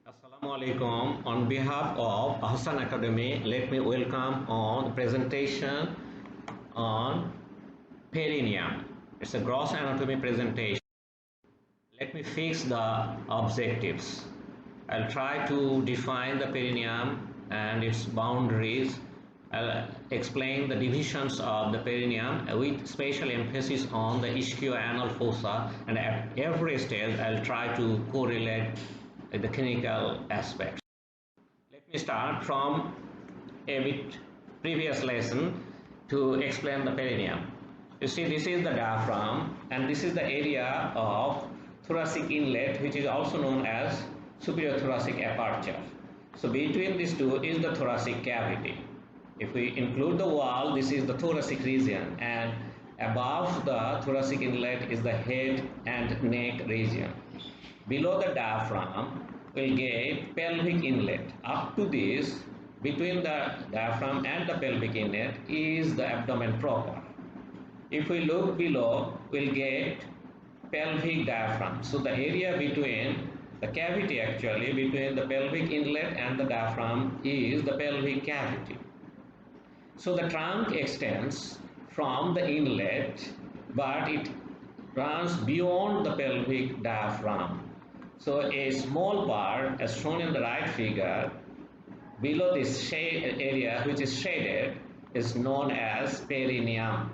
Assalamu alaikum. On behalf of Ahsan Academy, let me welcome on the presentation on perineum. It's a gross anatomy presentation. Let me fix the objectives. I'll try to define the perineum and its boundaries. I'll explain the divisions of the perineum with special emphasis on the ischioanal fossa, and at every stage I'll try to correlate the clinical aspects. Let me start from a bit previous lesson to explain the perineum. You see, this is the diaphragm and this is the area of thoracic inlet, which is also known as superior thoracic aperture. So between these two is the thoracic cavity. If we include the wall, this is the thoracic region, and above the thoracic inlet is the head and neck region. Below the diaphragm, we'll get pelvic inlet. Up to this, between the diaphragm and the pelvic inlet is the abdomen proper. If we look below, we'll get pelvic diaphragm. So the area between the cavity, actually between the pelvic inlet and the diaphragm, is the pelvic cavity. So the trunk extends from the inlet, but it runs beyond the pelvic diaphragm. So a small part, as shown in the right figure, below this shade area which is shaded, is known as perineum.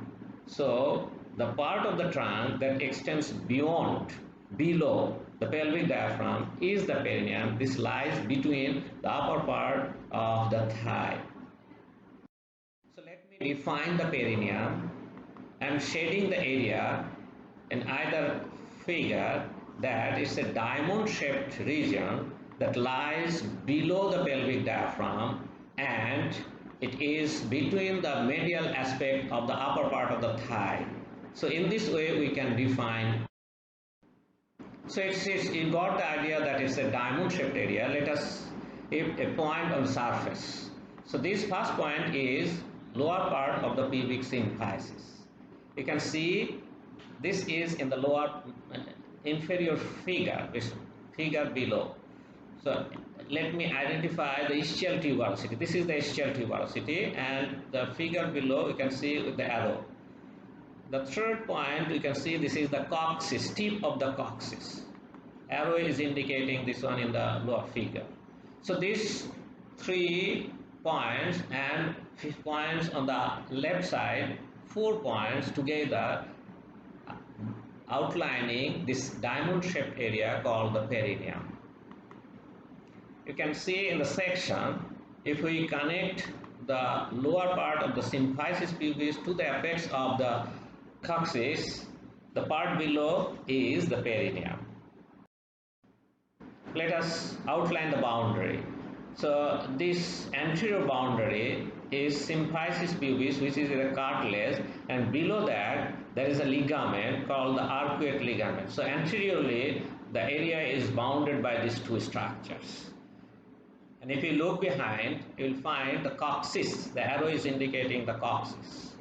So the part of the trunk that extends below the pelvic diaphragm is the perineum. This lies between the upper part of the thigh. So let me define the perineum. I am shading the area in either figure that is a diamond-shaped region that lies below the pelvic diaphragm, and it is between the medial aspect of the upper part of the thigh. So in this way we can define. So you got the idea that it's a diamond-shaped area. Let us give a point on the surface. So this first point is lower part of the pubic symphysis. You can see this is in the lower inferior figure, this figure below. So let me identify the ischial tuberosity. This is the ischial tuberosity, and the figure below you can see with the arrow. The third point you can see this is the coccyx, tip of the coccyx. Arrow is indicating this one in the lower figure. So these 3 points and 5 points on the left side, 4 points together, outlining this diamond-shaped area called the perineum. You can see in the section, if we connect the lower part of the symphysis pubis to the apex of the coccyx, the part below is the perineum. Let us outline the boundary. So this anterior boundary is symphysis pubis, which is a cartilage, and below that there is a ligament called the arcuate ligament. So anteriorly the area is bounded by these two structures. And if you look behind, you will find the coccyx. The arrow is indicating the coccyx.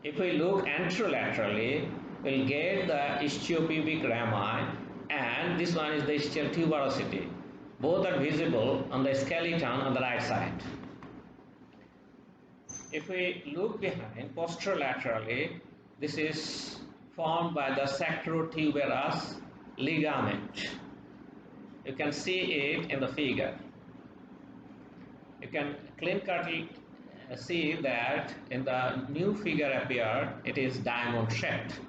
If we look anterolaterally, we will get the ischiopubic rami, and this one is the ischial tuberosity. Both are visible on the skeleton on the right side. If we look behind posterolaterally, this is formed by the sacrotuberous ligament. You can see it in the figure. You can clean-cutly see that in the new figure appeared, it is diamond-shaped.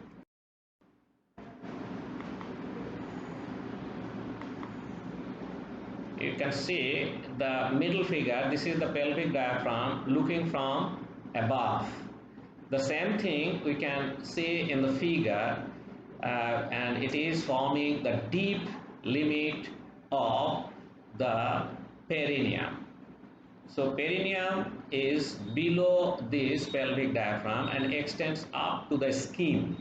You can see the middle figure, this is the pelvic diaphragm looking from above. The same thing we can see in the figure, and it is forming the deep limit of the perineum. So perineum is below this pelvic diaphragm and extends up to the skin.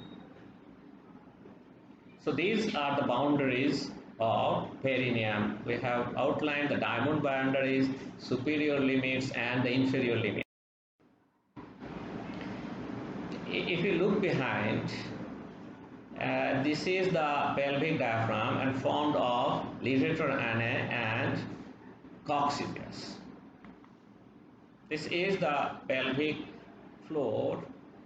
So these are the boundaries of perineum. We have outlined the diamond boundaries, superior limits and the inferior limits. If you look behind, This is the pelvic diaphragm and formed of levator ana and coccygeus. This is the pelvic floor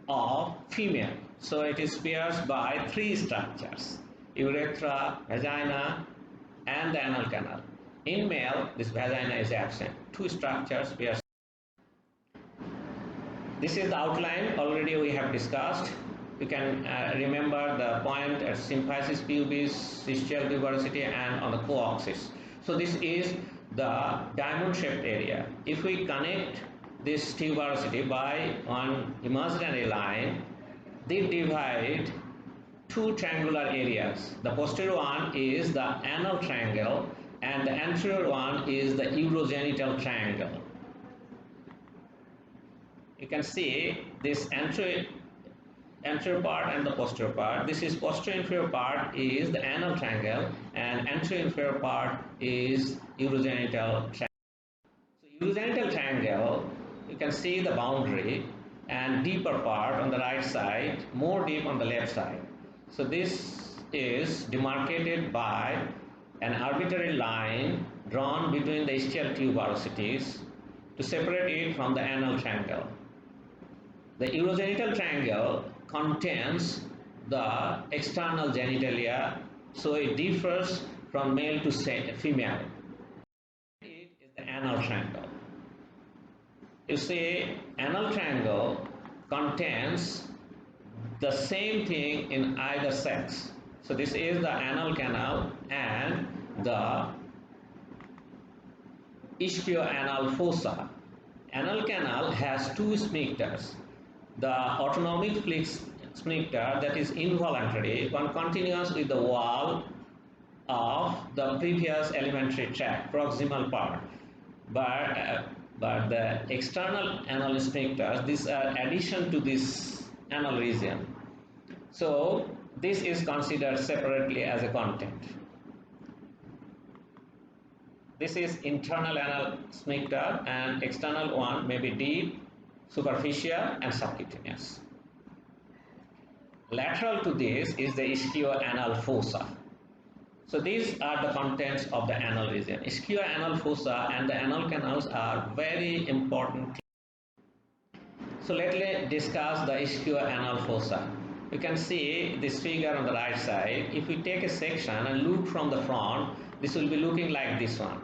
of female. So it is pierced by three structures: urethra, vagina, and the anal canal. In male, this vagina is absent. Two structures pierce. This is the outline already we have discussed. You can remember the point at symphysis pubis, ischial tuberosity, and on the coaxis. So this is the diamond shaped area. If we connect this tuberosity by one imaginary line, they divide two triangular areas. The posterior one is the anal triangle and the anterior one is the urogenital triangle. You can see this anterior part and the posterior part. This is posterior inferior part is the anal triangle and anterior inferior part is urogenital triangle. So urogenital triangle, you can see the boundary and deeper part on the right side, more deep on the left side. So this is demarcated by an arbitrary line drawn between the ischial tuberosities to separate it from the anal triangle. The urogenital triangle contains the external genitalia, so it differs from male to female. It is the anal triangle. You see, anal triangle contains the same thing in either sex. So this is the anal canal and the ischio-anal fossa. Anal canal has two sphincters. The autonomic sphincter, that is involuntary, one continuous with the wall of the previous alimentary tract, proximal part. But the external anal sphincters, these are addition to this anal region. So this is considered separately as a content. This is internal anal sphincter and external one may be deep, superficial and subcutaneous. Lateral to this is the ischio-anal fossa. So these are the contents of the anal region. Ischio-anal fossa and the anal canals are very important. So let's discuss the ischio-anal fossa. You can see this figure on the right side. If we take a section and look from the front, this will be looking like this one.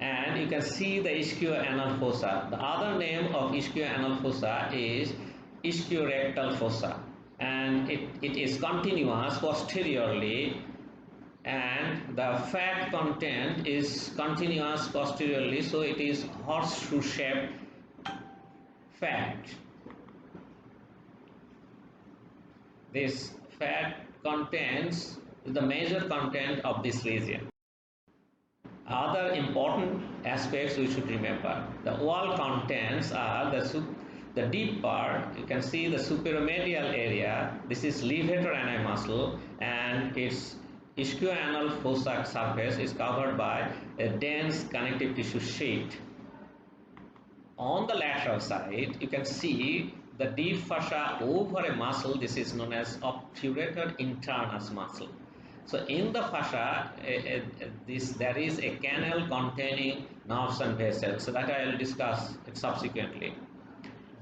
And you can see the ischio-anal fossa. The other name of ischio-anal fossa is ischiorectal fossa, and it is continuous posteriorly, and the fat content is continuous posteriorly, so it is horseshoe shaped fat. This fat contains the major content of this region. Other important aspects we should remember. The wall contents are the deep part. You can see the superomedial area. This is levator ani muscle, and its ischio-anal fossa surface is covered by a dense connective tissue sheet. On the lateral side, you can see the deep fascia over a muscle. This is known as obturator internus muscle. So in the fascia, there is a canal containing nerves and vessels, so that I will discuss it subsequently.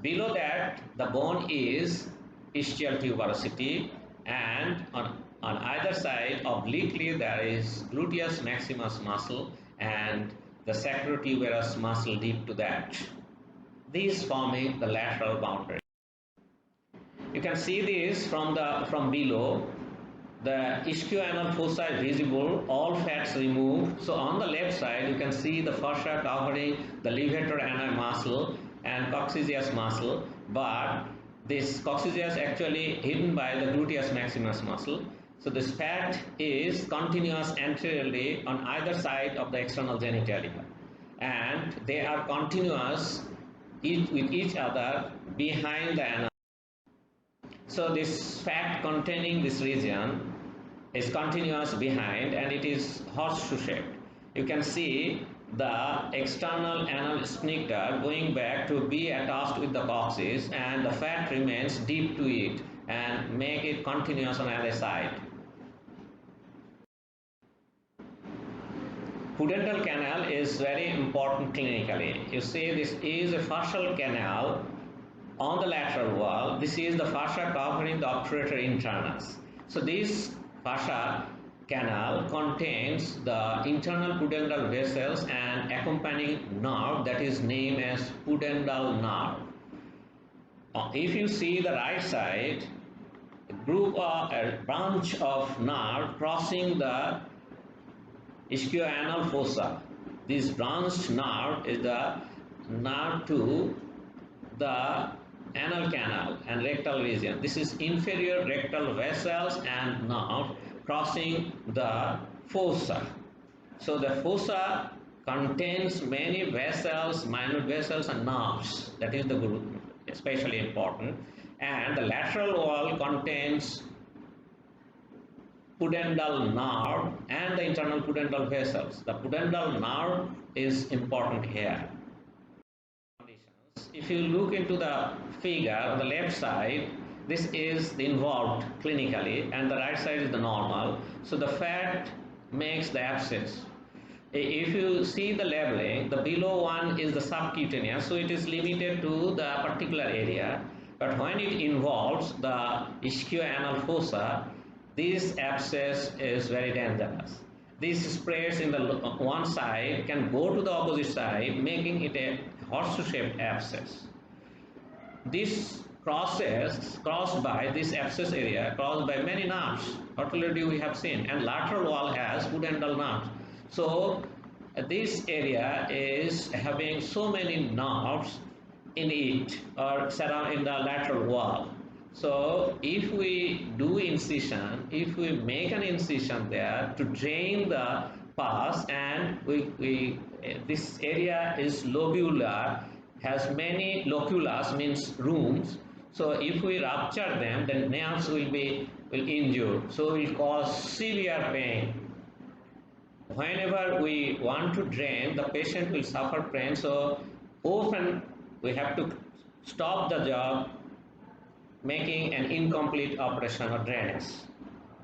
Below that, the bone is ischial tuberosity, and on either side obliquely there is gluteus maximus muscle and the sacrotuberous muscle deep to that. These forming the lateral boundary. You can see this from below. The ischio-anal fossa is visible, all fats removed. So on the left side, you can see the fascia covering the levator ani muscle and coccygeus muscle, but this coccygeus actually hidden by the gluteus maximus muscle. So this fat is continuous anteriorly on either side of the external genitalia, and they are continuous with each other behind the anal. So this fat containing this region is continuous behind, and it is horseshoe shaped. You can see the external anal sphincter going back to be attached with the coccyx, and the fat remains deep to it, and make it continuous on the other side. Pudendal canal is very important clinically. You see, this is a fascial canal on the lateral wall. This is the fascia covering the obturator internals. So this fascia canal contains the internal pudendal vessels and accompanying nerve that is named as pudendal nerve. If you see the right side, a branch of nerve crossing the ischioanal fossa. This branched nerve is the nerve to the anal canal and rectal region. This is inferior rectal vessels and nerve crossing the fossa. So the fossa contains many vessels, minute vessels and nerves. That is the group, especially important. And the lateral wall contains pudendal nerve and the internal pudendal vessels. The pudendal nerve is important here. If you look into the figure on the left side, this is the involved clinically and the right side is the normal. So the fat makes the abscess. If you see the labeling, the below one is the subcutaneous, so it is limited to the particular area. But when it involves the ischioanal fossa, this abscess is very dangerous. This spreads in the one side can go to the opposite side, making it a horseshoe-shaped abscess. This crossed by this abscess area, crossed by many nerves. Already we have seen, and lateral wall has pudendal nerves. So this area is having so many nerves in it or surround in the lateral wall. So if we do incision, if we make an incision there to drain the pus, and this area is lobular, has many loculas, means rooms. So if we rupture them, the nerves will injure, so it will cause severe pain. Whenever we want to drain, the patient will suffer pain, so often we have to stop the job, making an incomplete operation or drainage.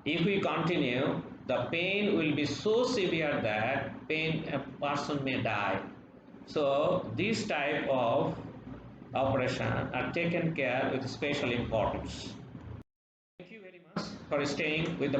If we continue, the pain will be so severe that a person may die. So this type of operation are taken care with special importance. Thank you very much for staying with the